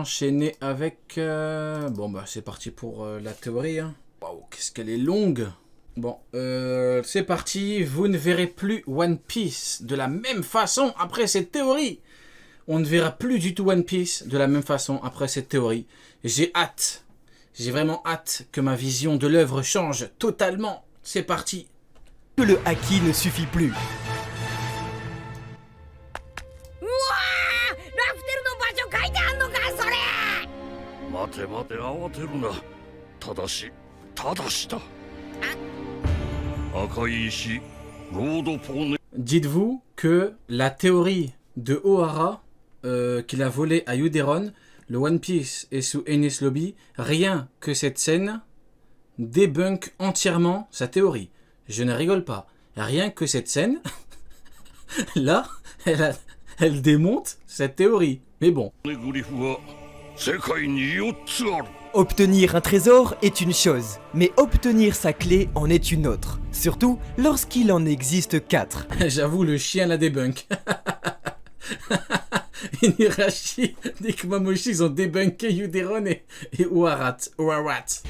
enchaîner avec... Bon, bah, c'est parti pour la théorie. Hein. Waouh, qu'est-ce qu'elle est longue. Bon, c'est parti. Vous ne verrez plus One Piece de la même façon après cette théorie. On ne verra plus du tout One Piece de la même façon après cette théorie. J'ai hâte. J'ai vraiment hâte que ma vision de l'œuvre change totalement. C'est parti. Que le haki ne suffit plus. Dites-vous que la théorie de Ohara qu'il a volé à Yuderon, le One Piece est sous Enies Lobby, rien que cette scène débunk entièrement sa théorie. Je ne rigole pas. Rien que cette scène, là, elle démonte cette théorie. Mais bon. Obtenir un trésor est une chose, mais obtenir sa clé en est une autre. Surtout lorsqu'il en existe 4. J'avoue, le chien la débunk. Inirashi, Nekmamoshi, ils ont débunké Yuderon et Oharat.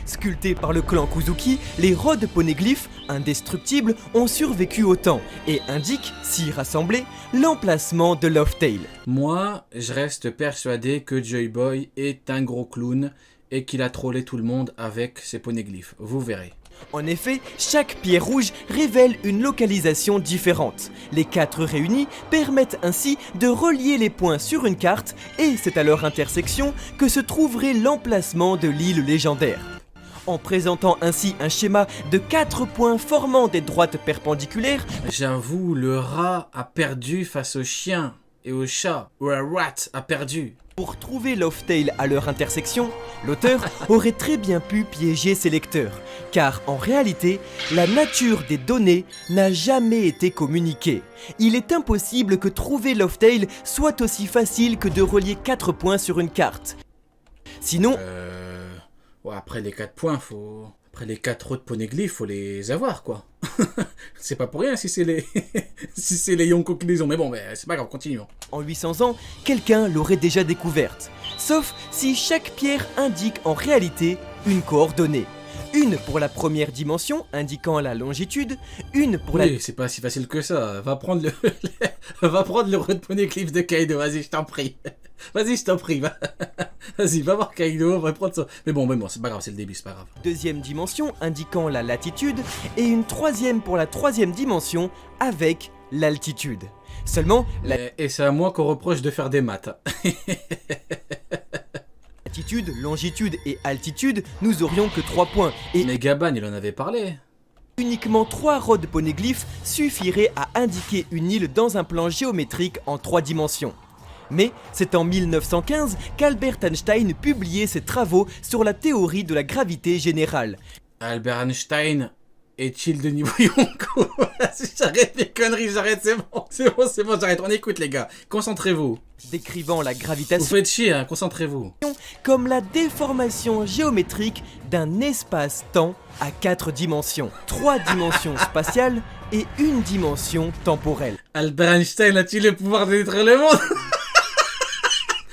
Sculptés par le clan Kuzuki, les rods poneglyphes, indestructibles, ont survécu au temps et indiquent, si rassemblés, l'emplacement de Loftail. Moi, je reste persuadé que Joy Boy est un gros clown et qu'il a trollé tout le monde avec ses poneglyphes. Vous verrez. En effet, chaque pierre rouge révèle une localisation différente. Les 4 réunis permettent ainsi de relier les points sur une carte et c'est à leur intersection que se trouverait l'emplacement de l'île légendaire. En présentant ainsi un schéma de 4 points formant des droites perpendiculaires, j'avoue, le rat a perdu face au chien et au chat. Ou un rat a perdu. Pour trouver Loftail à leur intersection, l'auteur aurait très bien pu piéger ses lecteurs, car en réalité, la nature des données n'a jamais été communiquée. Il est impossible que trouver Loftail soit aussi facile que de relier 4 points sur une carte. Sinon... Ouais, après les 4 points, faut... Après les 4 autres poneglyphes, faut les avoir, quoi. C'est pas pour rien si c'est les... si c'est les Yonko qui les ont. Mais bon, c'est pas grave, continuons. En 800 ans, quelqu'un l'aurait déjà découverte. Sauf si chaque pierre indique en réalité une coordonnée. Une pour la première dimension, indiquant la longitude, une pour oui, c'est pas si facile que ça. Va prendre le... va prendre le Red Poneglyph de Kaido, vas-y, je t'en prie. Vas-y, je t'en prie, vas-y, va voir Kaido, va prendre ça. Mais bon, c'est pas grave, c'est le début, c'est pas grave. Deuxième dimension, indiquant la latitude, et une troisième pour la troisième dimension, avec l'altitude. Seulement, et c'est à moi qu'on reproche de faire des maths. Latitude, longitude et altitude, nous aurions que 3 points. Et mais Gaban, il en avait parlé. Uniquement 3 rods poneglyphes suffiraient à indiquer une île dans un plan géométrique en 3 dimensions. Mais c'est en 1915 qu'Albert Einstein publiait ses travaux sur la théorie de la gravité générale. Albert Einstein est-il de niveau Yonko? J'arrête les conneries, j'arrête, c'est bon, j'arrête, on écoute les gars, concentrez-vous. Décrivant la gravitation... Vous faites chier, hein, concentrez-vous. Comme la déformation géométrique d'un espace-temps à 4 dimensions. 3 dimensions spatiales et 1 dimension temporelle. Albert Einstein a-t-il le pouvoir de détruire le monde?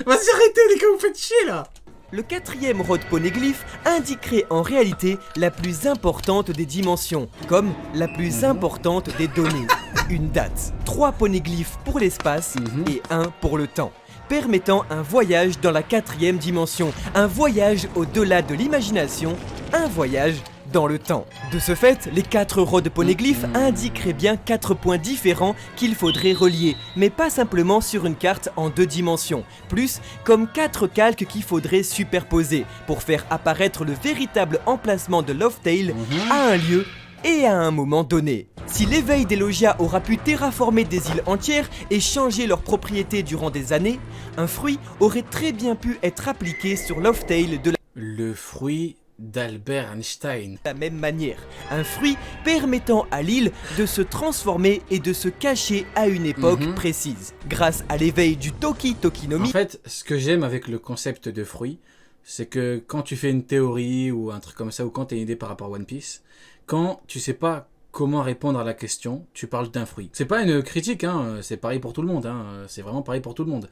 Vas-y, arrêtez les gars, vous faites chier là. Le 4e rod poneglyphe indiquerait en réalité la plus importante des dimensions, comme la plus importante des données, une date. 3 poneglyphes pour l'espace et 1 pour le temps, permettant un voyage dans la 4e dimension, un voyage au-delà de l'imagination, un voyage dans le temps. De ce fait, les 4 rods poneglyphes indiqueraient bien 4 points différents qu'il faudrait relier, mais pas simplement sur une carte en 2 dimensions, plus comme 4 calques qu'il faudrait superposer pour faire apparaître le véritable emplacement de Loftail à un lieu et à un moment donné. Si l'éveil des logias aura pu terraformer des îles entières et changer leurs propriétés durant des années, un fruit aurait très bien pu être appliqué sur Loftail de le fruit d'Albert Einstein. De la même manière, un fruit permettant à l'île de se transformer et de se cacher à une époque précise. Grâce à l'éveil du Toki Tokinomi... En fait, ce que j'aime avec le concept de fruit, c'est que quand tu fais une théorie ou un truc comme ça, ou quand tu as une idée par rapport à One Piece, quand tu sais pas comment répondre à la question, tu parles d'un fruit. C'est pas une critique, hein, c'est pareil pour tout le monde, hein, c'est vraiment pareil pour tout le monde.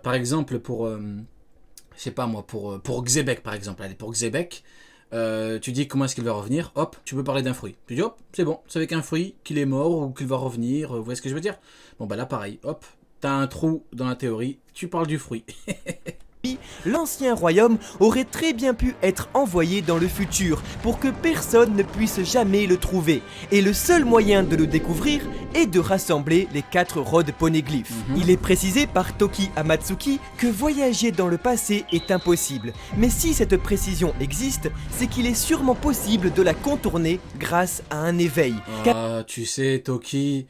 Par exemple, pour je sais pas moi, pour Xebec par exemple. Allez, pour Xebec, tu dis comment est-ce qu'il va revenir, hop, tu peux parler d'un fruit. Tu dis hop, c'est bon, c'est avec un fruit qu'il est mort ou qu'il va revenir, vous voyez ce que je veux dire? Bon bah là pareil, hop, t'as un trou dans la théorie, tu parles du fruit. L'ancien royaume aurait très bien pu être envoyé dans le futur pour que personne ne puisse jamais le trouver. Et le seul moyen de le découvrir est de rassembler les 4 rods poneglyphes. Il est précisé par Toki Amatsuki que voyager dans le passé est impossible. Mais si cette précision existe, c'est qu'il est sûrement possible de la contourner grâce à un éveil. Ah, tu sais, Toki,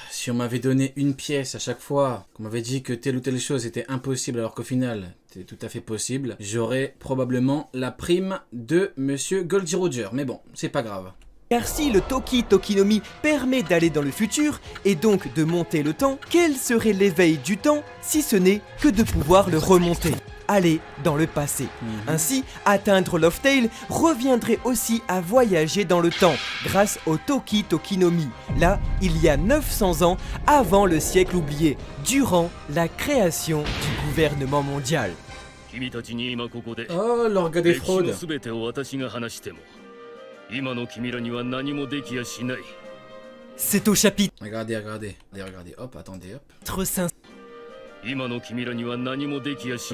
si on m'avait donné une pièce à chaque fois, qu'on m'avait dit que telle ou telle chose était impossible alors qu'au final, c'était tout à fait possible, j'aurais probablement la prime de Monsieur Goldie Roger. Mais bon, c'est pas grave. Car si le Toki Tokinomi permet d'aller dans le futur, et donc de monter le temps, quel serait l'éveil du temps si ce n'est que de pouvoir le remonter, aller dans le passé. Ainsi, atteindre Loftail reviendrait aussi à voyager dans le temps, grâce au Toki Tokinomi. Là, il y a 900 ans avant le siècle oublié, durant la création du gouvernement mondial. Oh, l'orga des fraudes. C'est au chapitre Regardez, hop, attendez, hop. 5.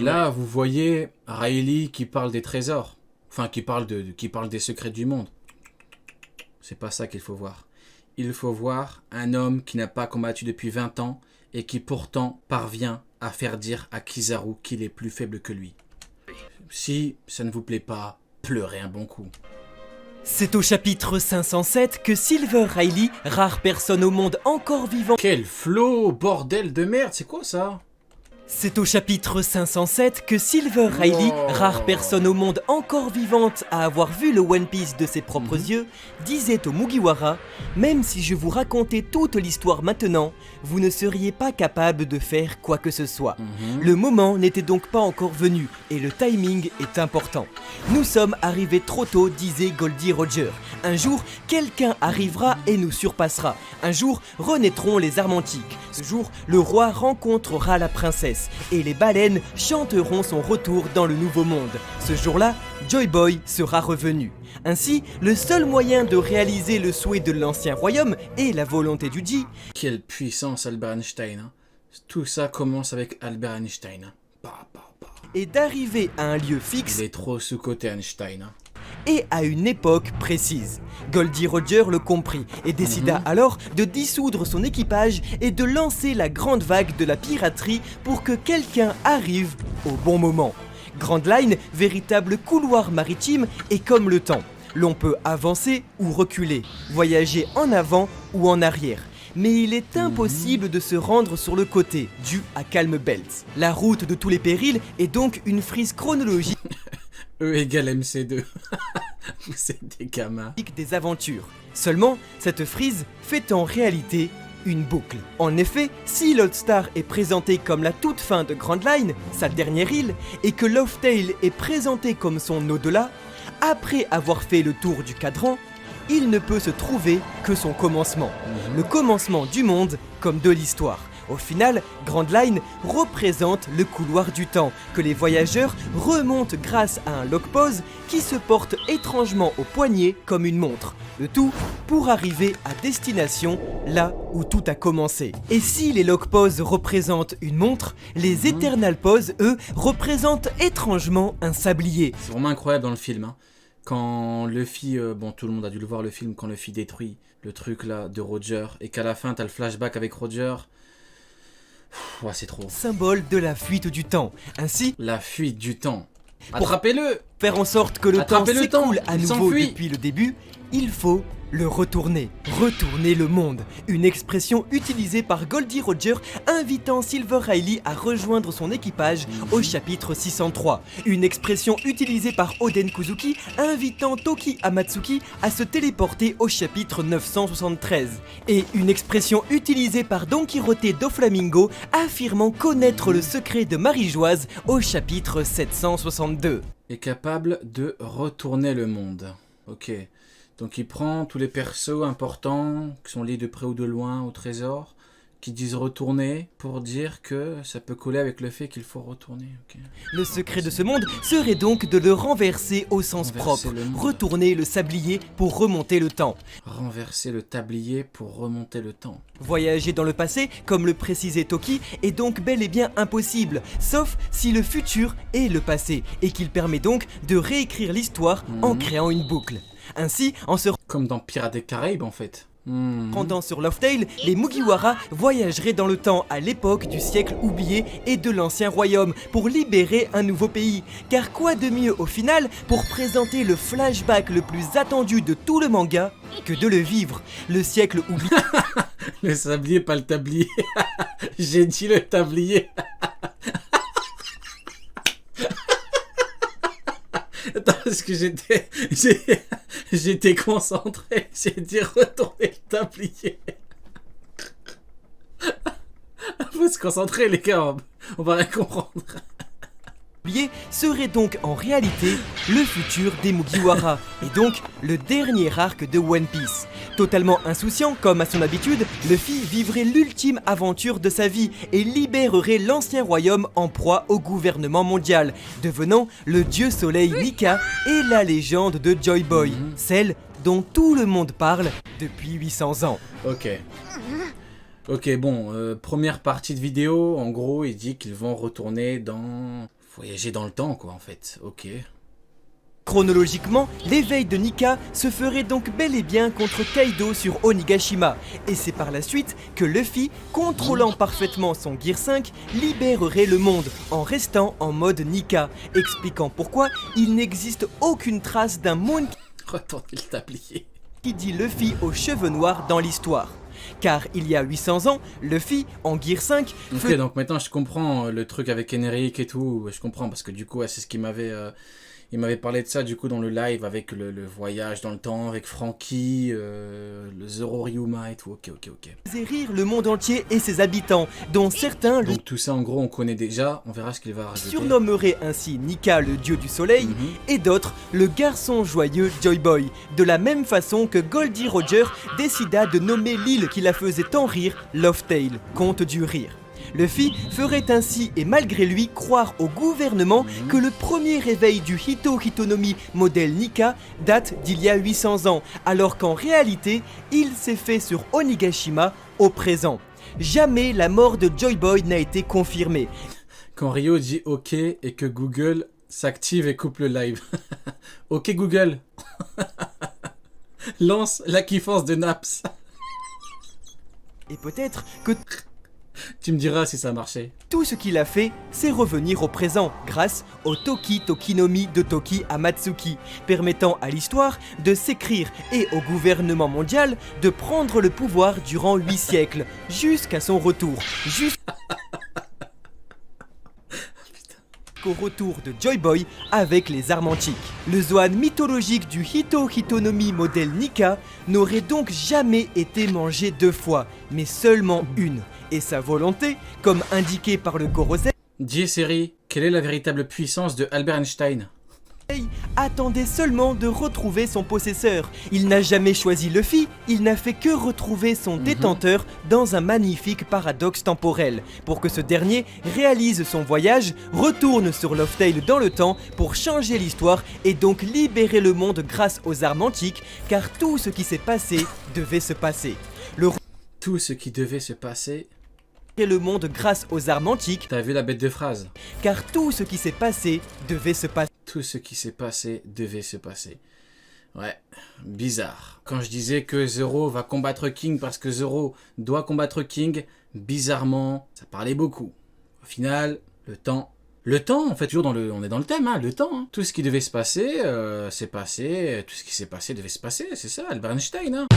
Là, vous voyez Riley qui parle des trésors. Enfin, qui parle des secrets du monde. C'est pas ça qu'il faut voir. Il faut voir un homme qui n'a pas combattu depuis 20 ans et qui pourtant parvient à faire dire à Kizaru qu'il est plus faible que lui. Si ça ne vous plaît pas, pleurez un bon coup. C'est au chapitre 507 que Silver Riley, rare personne au monde encore vivant... Quel flot, bordel de merde, c'est quoi ça? C'est au chapitre 507 que Silver Riley, rare personne au monde encore vivante à avoir vu le One Piece de ses propres yeux, disait au Mugiwara « Même si je vous racontais toute l'histoire maintenant, vous ne seriez pas capable de faire quoi que ce soit. Le moment n'était donc pas encore venu et le timing est important. Nous sommes arrivés trop tôt, disait Goldie Roger. Un jour, quelqu'un arrivera et nous surpassera. Un jour, renaîtront les armes antiques. Ce jour, le roi rencontrera la princesse et les baleines chanteront son retour dans le nouveau monde. Ce jour-là, Joy Boy sera revenu. Ainsi, le seul moyen de réaliser le souhait de l'ancien royaume et la volonté du Ji... Quelle puissance Albert Einstein, hein. Tout ça commence avec Albert Einstein. Et d'arriver à un lieu fixe... Il est trop sous-coté Einstein, hein. Et à une époque précise. Goldie Roger le comprit et décida alors de dissoudre son équipage et de lancer la grande vague de la piraterie pour que quelqu'un arrive au bon moment. Grand Line, véritable couloir maritime, est comme le temps. L'on peut avancer ou reculer, voyager en avant ou en arrière. Mais il est impossible de se rendre sur le côté, dû à Calm Belt. La route de tous les périls est donc une frise chronologique E égale MC2. Vous êtes des gamins. des aventures. Seulement, cette frise fait en réalité une boucle. En effet, si Lodestar est présenté comme la toute fin de Grand Line, sa dernière île, et que Loftail est présenté comme son au-delà, après avoir fait le tour du cadran, il ne peut se trouver que son commencement. Le commencement du monde comme de l'histoire. Au final, Grand Line représente le couloir du temps, que les voyageurs remontent grâce à un lock-pause qui se porte étrangement au poignet comme une montre. Le tout pour arriver à destination, là où tout a commencé. Et si les lock-poses représentent une montre, les Eternal Poses, eux, représentent étrangement un sablier. C'est vraiment incroyable dans le film, hein. Quand Luffy, bon tout le monde a dû le voir le film, quand Luffy détruit le truc là de Roger, et qu'à la fin t'as le flashback avec Roger... Ouais, c'est trop. Symbole de la fuite du temps. Ainsi, la fuite du temps. Attrapez-le! Faire en sorte que le temps s'écoule à il nouveau s'enfuit. depuis le début, il faut le retourner. Retourner le monde. Une expression utilisée par Goldie Roger invitant Silver Riley à rejoindre son équipage au chapitre 603. Une expression utilisée par Oden Kuzuki invitant Toki Amatsuki à se téléporter au chapitre 973. Et une expression utilisée par Don Quirote Doflamingo affirmant connaître le secret de Marie-Joise au chapitre 762. Est capable de retourner le monde. Ok. Donc il prend tous les persos importants qui sont liés de près ou de loin au trésor, qui disent retourner pour dire que ça peut coller avec le fait qu'il faut retourner. Okay. Le secret de ce monde serait donc de le renverser au sens Renverser propre, le monde. retourner le sablier pour remonter le temps. Renverser le tablier pour remonter le temps. Voyager dans le passé, comme le précisait Toki, est donc bel et bien impossible, sauf si le futur est le passé, et qu'il permet donc de réécrire l'histoire en créant une boucle. Ainsi, en se Comme dans Pirates des Caraïbes en fait. rendant sur Loftale, les Mugiwara voyageraient dans le temps à l'époque du siècle oublié et de l'ancien royaume pour libérer un nouveau pays. Car quoi de mieux au final pour présenter le flashback le plus attendu de tout le manga que de le vivre, le siècle oublié. Le sablier, pas le tablier. J'ai dit le tablier. Attends, parce que j'étais concentré. J'ai dit retourner le tablier. Faut se concentrer les gars, on va rien comprendre. Serait donc en réalité le futur des Mugiwara et donc le dernier arc de One Piece. Totalement insouciant comme à son habitude, Luffy vivrait l'ultime aventure de sa vie et libérerait l'ancien royaume en proie au gouvernement mondial, devenant le dieu soleil Nika et la légende de Joy Boy, celle dont tout le monde parle depuis 800 ans. Ok, bon, première partie de vidéo, en gros, il dit qu'ils vont retourner dans... Voyager dans le temps, quoi, en fait. Ok. Chronologiquement, l'éveil de Nika se ferait donc bel et bien contre Kaido sur Onigashima, et c'est par la suite que Luffy, contrôlant parfaitement son Gear 5, libérerait le monde en restant en mode Nika, expliquant pourquoi il n'existe aucune trace d'un Moon Retourner le tablier. qui dit Luffy aux cheveux noirs dans l'histoire. Car il y a 800 ans, Luffy, en Gear 5, Ok, donc maintenant je comprends le truc avec Enric et tout, je comprends parce que du coup, ouais, c'est ce qu'il m'avait... Il m'avait parlé de ça du coup dans le live avec le voyage dans le temps, avec Franky, le Zoro Ryuma et tout. Ok. faisait rire le monde entier et ses habitants, dont certains le Donc tout ça en gros on connaît déjà, on verra ce qu'il va rajouter. surnommeraient ainsi Nika le dieu du soleil et d'autres le garçon joyeux Joy Boy, de la même façon que Goldie Roger décida de nommer l'île qui la faisait tant rire Loftale, conte du rire. Luffy ferait ainsi et malgré lui croire au gouvernement que le premier réveil du Hitonomi modèle Nika date d'il y a 800 ans, alors qu'en réalité, il s'est fait sur Onigashima au présent. Jamais la mort de Joy Boy n'a été confirmée. Quand Ryo dit ok et que Google s'active et coupe le live. Ok Google. Lance la kiffance de Naps. Et peut-être que Tu me diras si ça marchait. tout ce qu'il a fait, c'est revenir au présent, grâce au Tokinomi de Toki Amatsuki, permettant à l'histoire de s'écrire et au gouvernement mondial de prendre le pouvoir durant 8 siècles, jusqu'à son retour, jusqu'au retour de Joy Boy avec les armes antiques. Le Zoan mythologique du Hitonomi modèle Nika n'aurait donc jamais été mangé 2 fois, mais seulement une. Et sa volonté, comme indiqué par le Gorosei, J-Série, quelle est la véritable puissance de Albert Einstein? attendait seulement de retrouver son possesseur. Il n'a jamais choisi Luffy, il n'a fait que retrouver son détenteur dans un magnifique paradoxe temporel, pour que ce dernier réalise son voyage, retourne sur Loftale dans le temps pour changer l'histoire et donc libérer le monde grâce aux armes antiques, car tout ce qui s'est passé devait se passer. Tout ce qui devait se passer... Le monde grâce aux armes antiques, T'as vu la bête de phrase? car tout ce qui s'est passé devait se passer. Tout ce qui s'est passé devait se passer. Ouais, bizarre. Quand je disais que Zoro va combattre King parce que Zoro doit combattre King, bizarrement, ça parlait beaucoup. Au final, le temps... Le temps, en fait, toujours on est dans le thème, hein, le temps. Hein. Tout ce qui devait se passer, s'est passé. Tout ce qui s'est passé devait se passer, c'est ça, Albert Einstein. Hein.